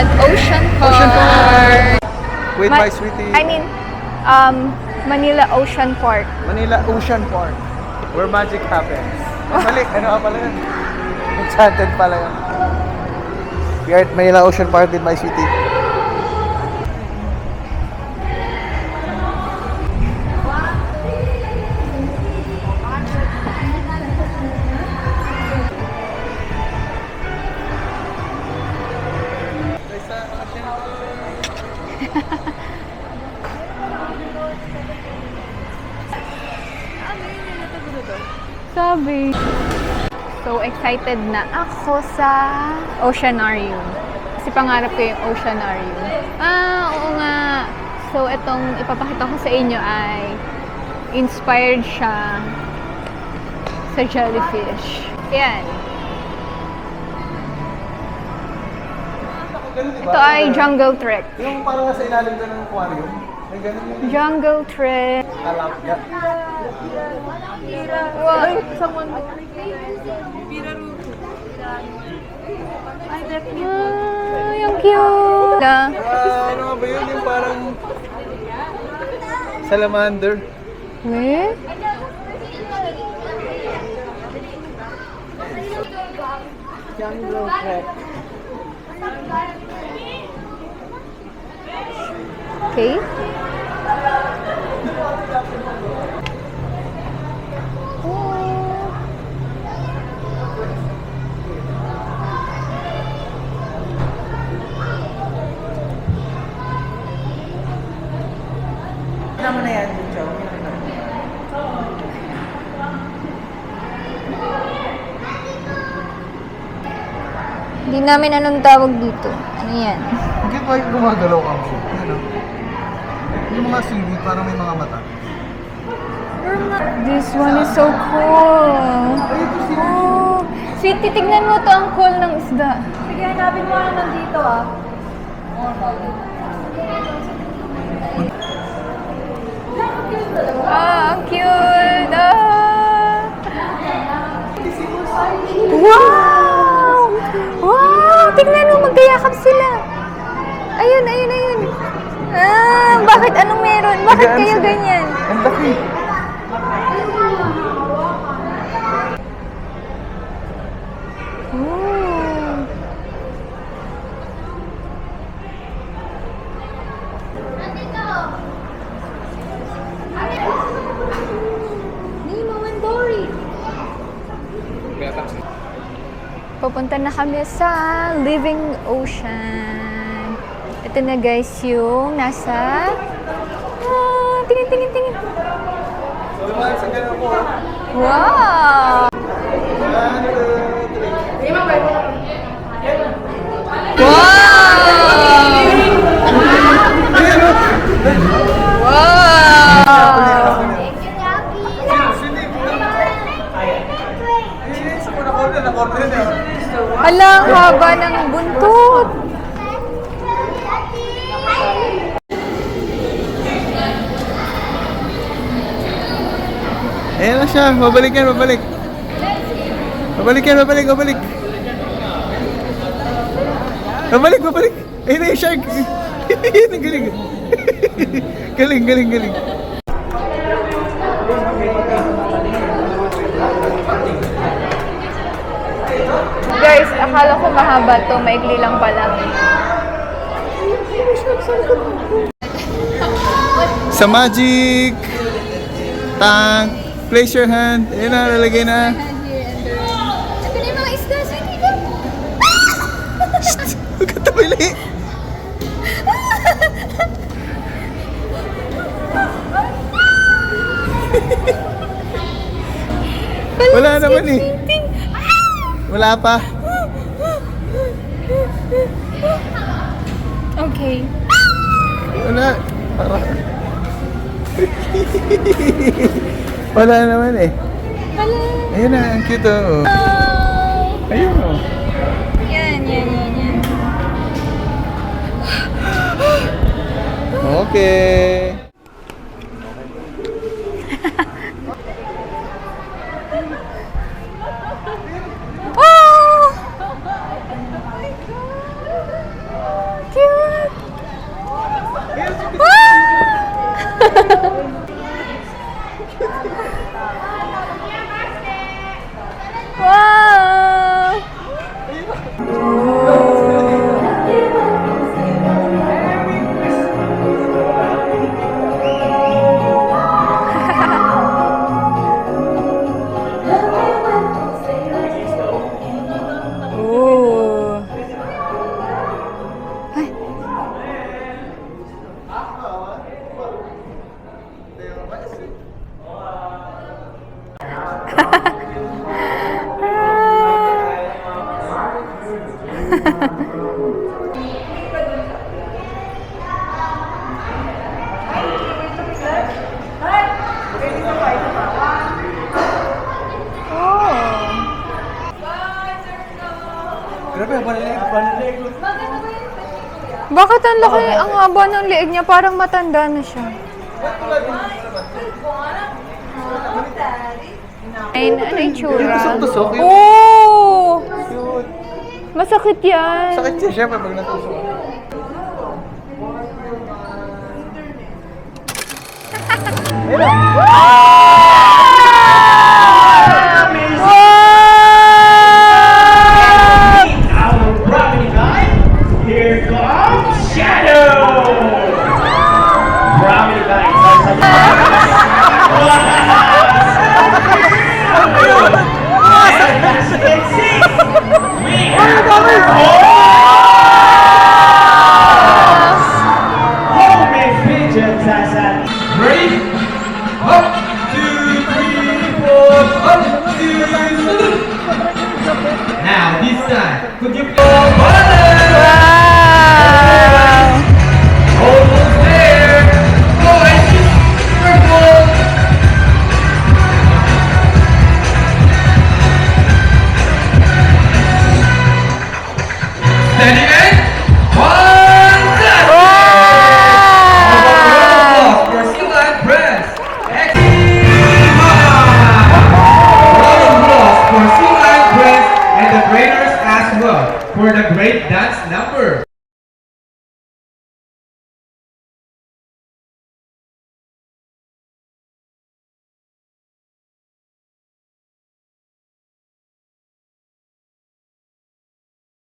at Ocean Park. Ocean Park! Wait, my sweetie. I mean, Manila Ocean Park. Manila Ocean Park. Where magic happens. Mali, ano ka pala yun? Enchanted pala yun. We are at Manila Ocean Park with my sweetie. Sabi. So excited na ako sa Oceanarium. Kasi pangarap ko yung Oceanarium. Oo nga. So itong ipapakita ko sa inyo ay inspired siya sa jellyfish. Yan. Ito ay Jungle Trek. Yung parang nasa ilalim doon ng aquarium. May ganun yung Jungle Trek. talapya. Wow. Yung cute. Ano nga ba yun? Yung parang salamander. Wait. Jungle Trek. Okay. Ano na yan, Joe? Hindi namin anong tawag dito. Ano yan? Hindi ba yung gumagalaw kang show? Ano? Yung mga seaweed, parang may mga mata. This one is so cool. Oh, sweet, titignan mo to ang cool ng isda. Sige, hanapin mo na nandito ah. Ang cute! Wow! Wow! Tignan mo, magkayakap sila. Ayun, ayun, ayun. Bakit? Anong meron? Bakit kayo ganyan? Ang laki. Ooh. Nemo and Dory. Pupunta na kami sa Living Ocean. Ito na guys yung nasa... tingin, tingin, tingin. Dumaan sa ganun po. Wow! Ala, ang haba ng buntot. Ayan na siya, mabalik yan, mabalik. Mabalik yan, mabalik, mabalik. Mabalik, mabalik. Ayun na yung shark. Ayun, ang galing. Galing, galing, galing. Guys, akala ko mahaba to, maikli lang pala. Sa magic tank, place your hand. Ayun na, lalagay na. Ito na yung mga isda, sweetie ko. Huwag ka tabili. Wala naman eh. Wala pa. Okay. Wala. Para. Wala naman eh. Hala. Ayun na, ang cute oh. Ayun oh. Yan, yan, yan, yan. Okay. Oh! Oh. Grabe, balilig. Bakit ang laki, ang haba ng leeg niya, parang matanda na siya. Ay, ano yung tsura? Tusok-tusok yun. Oh! Cute. Masakit yan. Sakit siya, syempre, pag natusok. Our Brahmini guy, here comes Shadow! Brahmini guy, as you can see, we have homemade pigeons as a ready? 1, 2, 3, 4, 1, 2, 3. Now this time, could you Wow! almost there? Go and purple. Standing in. 1, done. Wow! For Sila and Prince. Excellent. Round of applause for Sila and Prince and the trainers as well for the great dance number.